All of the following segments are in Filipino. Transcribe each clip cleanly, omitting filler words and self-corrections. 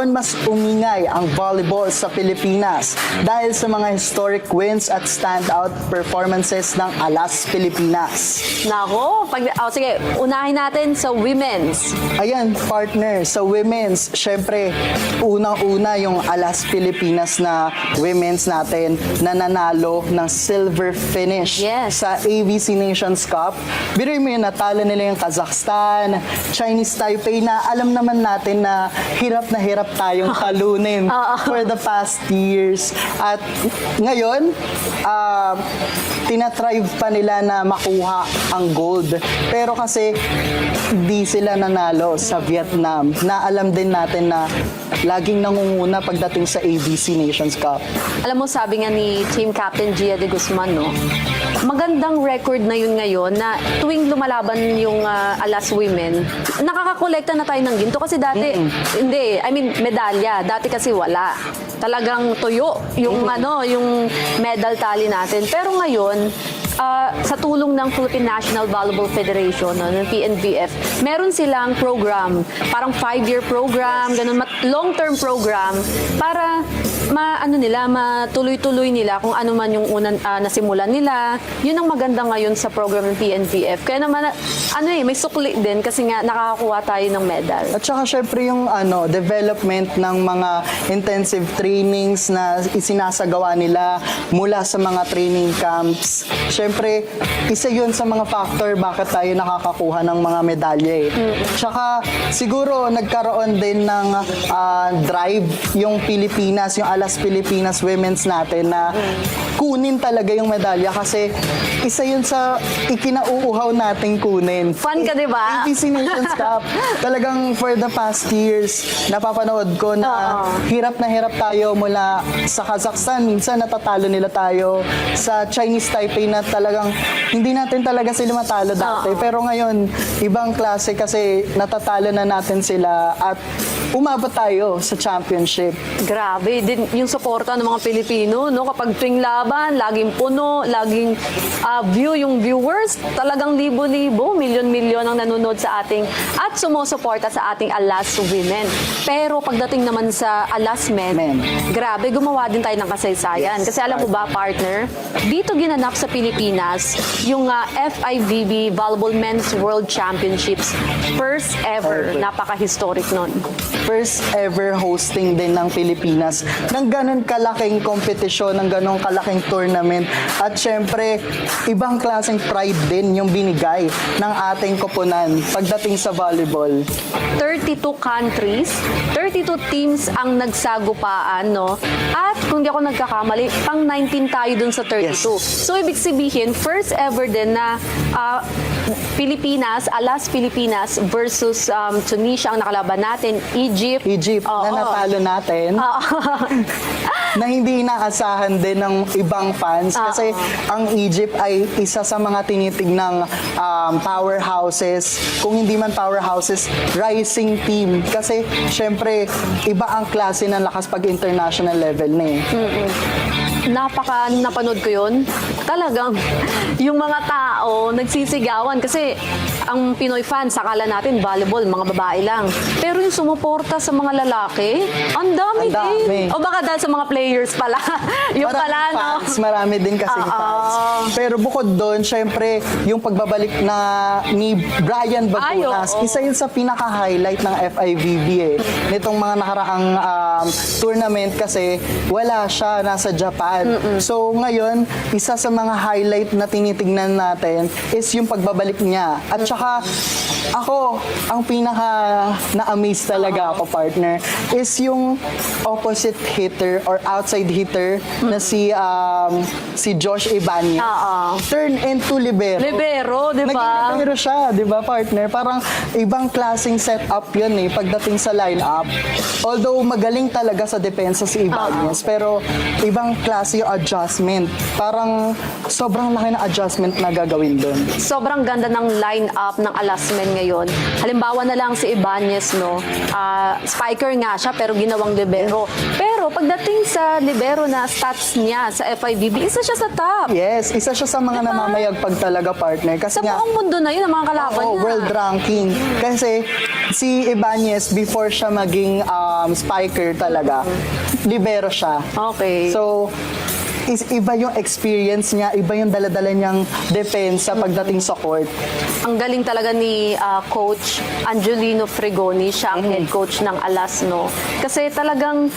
taon, mas umingay ang volleyball sa Pilipinas dahil sa mga historic wins at standout performances ng Alas Pilipinas. Nako, sige, unahin natin sa women's. Ayan, partner, sa women's, syempre, unang-una yung Alas Pilipinas na women's natin na nanalo ng silver finish Yes. sa ABC Nations Cup. Biruin mo yun, natalo nila yung Kazakhstan, Chinese Taipei na alam naman natin na hirap tayong talunin for the past years. At ngayon, tinatrive pa nila na makuha ang gold. Pero kasi di sila nanalo sa Vietnam na alam din natin na laging nangunguna pagdating sa ABC Nations Cup. Alam mo, sabi nga ni Team Captain Gia de Guzman, no? Magandang record na yun ngayon na tuwing lumalaban yung Alas Women, nakakakolekta na tayo ng ginto. Kasi dati, hindi, I mean, medalya. Dati kasi wala. Talagang tuyo yung, yung medal tally natin. Pero ngayon, sa tulong ng Philippine National Volleyball Federation, ng PNVF, meron silang program, parang 5-year program, ganun, long-term program, para matuloy-tuloy nila kung ano man yung unang nasimulan nila. Yun ang maganda ngayon sa program ng PNVF. Kaya naman, may sukli din kasi nga nakakakuha tayo ng medal. At saka syempre yung development ng mga intensive trainings na isinasagawa nila mula sa mga training camps. Syempre, isa yun sa mga factor bakit tayo nakakakuha ng mga medalya eh. Tsaka siguro nagkaroon din ng drive yung Pilipinas, yung Alas Pilipinas Women's natin na kunin talaga yung medalya kasi isa yun sa ikinauuhaw nating kunin. Fun ka, di ba? ABC Nations Cup. Talagang for the past years, napapanood ko na hirap tayo mula sa Kazakhstan. Minsan natatalo nila tayo sa Chinese Taipei na talagang hindi natin talaga sila matalo dati. Pero ngayon, ibang klase kasi natatalo na natin sila at umabot tayo sa championship. Grabe din yung suporta ng mga Pilipino, no? Kapag tuwing laban, laging puno, laging view yung viewers, talagang libo-libo, milyon-milyon ang nanonood sa ating at sumusuporta sa ating Alas Women. Pero pagdating naman sa Alas Men, grabe, gumawa din tayo ng kasaysayan. Kasi alam mo ba, partner, dito ginanap sa Pilipinas yung FIVB Volleyball Men's World Championships. First ever. Napaka-historic nun. First ever hosting din ng Pilipinas ng ganun kalaking kompetisyon, ng ganun kalaking tournament. At syempre, ibang klaseng pride din yung binigay ng ating koponan pagdating sa volleyball. 32 countries, 32 teams ang nagsagupaan, no? At kung di ako nagkakamali, pang 19 tayo dun sa 32. Yes. So, ibig sabihin, first ever din na Pilipinas, Alas Pilipinas versus Tunisia ang nakalaban natin, Egypt. Na natalo natin. Na hindi inaasahan din ng ibang fans kasi ang Egypt ay isa sa mga tinitignang powerhouses, kung hindi man powerhouses, rising team. Kasi syempre, iba ang klase ng lakas pag international level na eh. Napanood ko yun. Talagang yung mga tao nagsisigawan kasi ang Pinoy fans, sakala natin volleyball, mga babae lang. Pero yung sumuporta sa mga lalaki, ang dami din. O baka dahil sa mga players pala. Yung pala, no? Marami din kasi fans. Pero bukod doon, syempre, yung pagbabalik ni Brian Bagunas, isa yun sa pinaka-highlight ng FIVB eh. Nitong mga nakaraang tournament kasi wala siya, nasa Japan. So ngayon, isa sa mga highlight na tinitignan natin is yung pagbabalik niya. At saka, ako, ang pinaka na-amaze talaga ako, partner, is yung opposite hitter or outside hitter na si Josh Ibanez. Turn into libero. Libero, di ba? Naging libero siya, di ba, partner? Parang ibang klaseng setup yun eh, pagdating sa lineup. Although magaling talaga sa depensa si Ibanez, pero ibang klase yung adjustment. Parang sobrang laki na adjustment na gagawin doon. Sobrang ganda ng line-up ng Alasmen ngayon. Halimbawa na lang si Ibanez, no? Spiker nga siya, pero ginawang libero. Pero pagdating sa libero na stats niya sa FIVB, isa siya sa top. Yes, isa siya sa mga namamayagpag talaga, partner. Kasi Sa nga, buong mundo na yun, ang mga kalaban oo, niya. world ranking. Kasi si Ibanez, before siya maging spiker talaga, libero siya. Okay. So, iba yung experience niya, iba yung daladala niyang depensa pagdating sa court. Ang galing talaga ni Coach Angelino Fregoni, siya ang head coach ng Alas, no? Kasi talagang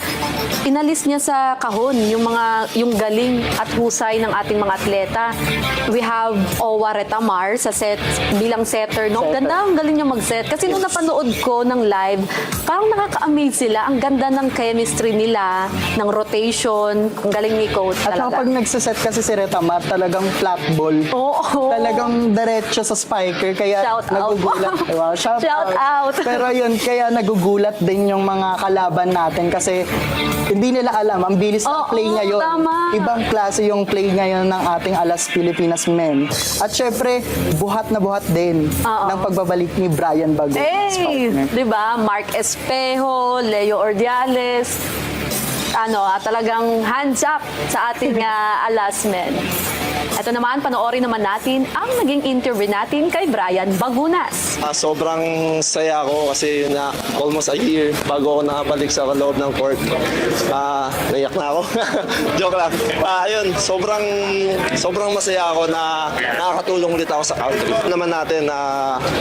inalis niya sa kahon yung galing at husay ng ating mga atleta. We have Owa Retamar sa set bilang setter, no? Setter. Ganda, ang galing niya mag-set. Kasi nung napanood ko ng live, parang nakaka-amaze sila. Ang ganda ng chemistry nila, ng rotation. Ang galing ni Coach At saka talaga. pag nagsiset kasi si Retamar, talagang flat ball. Oo. Talagang diretso sa spiker, kaya Shout out. nagugulat. Wow, shout out. Pero yun, kaya nagugulat din yung mga kalaban natin kasi hindi nila alam, ang bilis ng Oo, play ngayon. tama. Ibang klase yung play ngayon ng ating Alas Pilipinas men. At syempre, buhat na buhat din ng pagbabalik ni Brian Bago. Hey, 'di ba? Mark Espejo, Leo Ordiales. Talagang hands up sa ating Alasmen. Ito naman, panoorin naman natin ang naging interview natin kay Brian Bagunas. Sobrang saya ako kasi na almost a year bago ako nakabalik sa loob ng court. Naiyak na ako. Joke lang. Ayun, sobrang masaya ako na nakakatulong ulit ako sa country. Naman natin na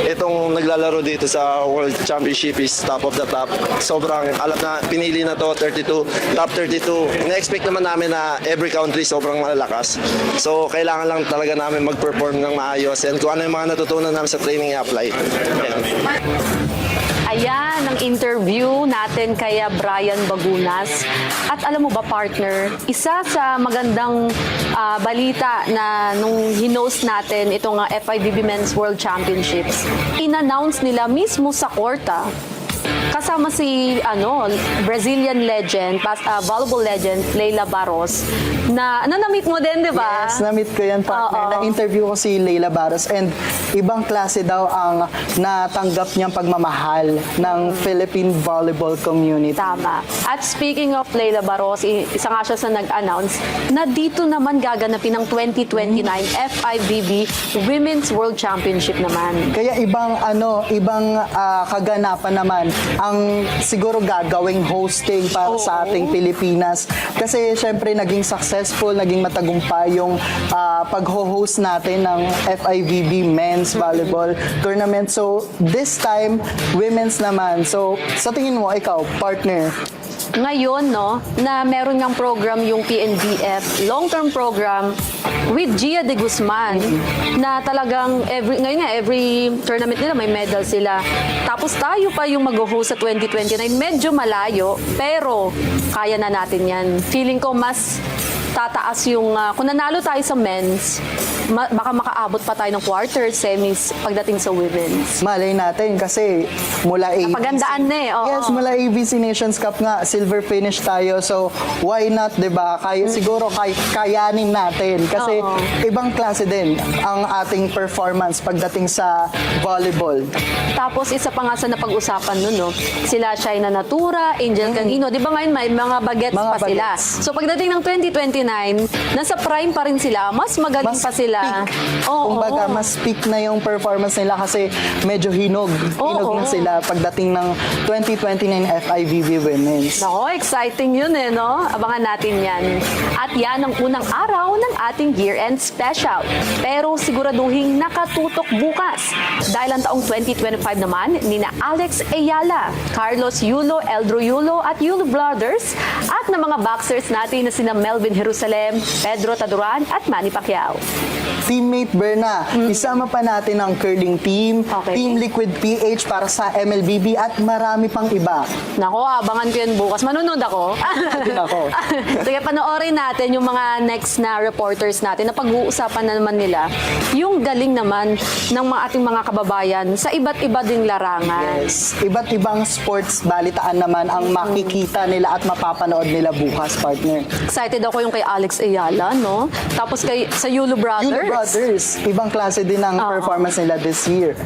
itong naglalaro dito sa World Championship is top of the top. Sobrang alam na pinili na to 32, top 32. Na-expect naman namin na every country sobrang malalakas. So kailangan lang talaga namin mag-perform ng maayos and kung ano yung mga natutunan namin sa training i-apply. Ayan ang interview natin kay Brian Bagunas. At alam mo ba, partner, isa sa magandang balita na nung hinost natin itong FIVB Men's World Championships, in-announce nila mismo sa korta kasama si Brazilian legend, volleyball legend Leila Barros na na-meet mo din, di ba? Yes, na-meet ko yan, partner. Oo. Na-interview ko si Leila Barros and ibang klase daw ang natanggap niyang pagmamahal ng Philippine volleyball community. Tama. At speaking of Leila Barros, isa nga siya sa nag-announce na dito naman gaganapin ang 2029 FIVB Women's World Championship naman. Kaya ibang kaganapan naman ang siguro gagawing hosting para sa ating Pilipinas. Kasi syempre naging successful, naging matagumpay yung pag-host natin ng FIVB Men's Volleyball Tournament. So this time, women's naman. So sa tingin mo, ikaw, partner, Ngayon, no, na meron ngang program yung PNBF, long-term program with Gia de Guzman, na talagang every tournament nila may medal sila. Tapos tayo pa yung mag-host sa 2029. Medyo malayo, pero kaya na natin yan. Feeling ko mas tataas yung, kung nanalo tayo sa men's, baka makaabot pa tayo ng quarters, semis, pagdating sa women's. malay natin kasi mula ABC. Napagandaan na eh, oo. Yes, mula ABC Nations Cup nga, silver finish tayo. So, why not, di ba? Siguro kayanin natin. Kasi Oo. ibang klase din ang ating performance pagdating sa volleyball. Tapos isa pa nga sa napag-usapan nun, no? Sila Shaina Natura, Angel Canino. Di ba ngayon may mga bagets Mga pa sila? bagets. So pagdating ng 2029, nasa prime pa rin sila. Mas magaling pa sila. Oo. Kumbaga, mas peak na yung performance nila kasi medyo hinog. Hinog Oo. na sila pagdating ng 2029 FIVB Women's. Nako, exciting yun eh, no? Abangan natin yan. At yan ang unang araw ng ating year-end special. Pero siguraduhin nakatutok bukas. Dahil ang taong 2025 naman, nina Alex Ayala, Carlos Yulo, Eldro Yulo at Yulo Brothers at ng mga boxers natin na sina Melvin Jerusalem, Pedro Taduran at Manny Pacquiao. Teammate Berna, isama pa natin ang curling team, Okay. Team Liquid PH para sa MLBB at marami pang iba. Nako, abangan ko yan bukas. Manunod ako. Din ako. Sige, panoorin natin yung mga next na reporters natin na pag-uusapan na naman nila yung galing naman ng mga ating mga kababayan sa iba't iba ding larangan. Iba't ibang sports balitaan naman ang makikita nila at mapapanood nila bukas, partner. Excited ako yung kay Alex Ayala, no? Tapos sa Yulo Brothers. Yulo Brothers, ibang klase din ang Oo. performance nila this year.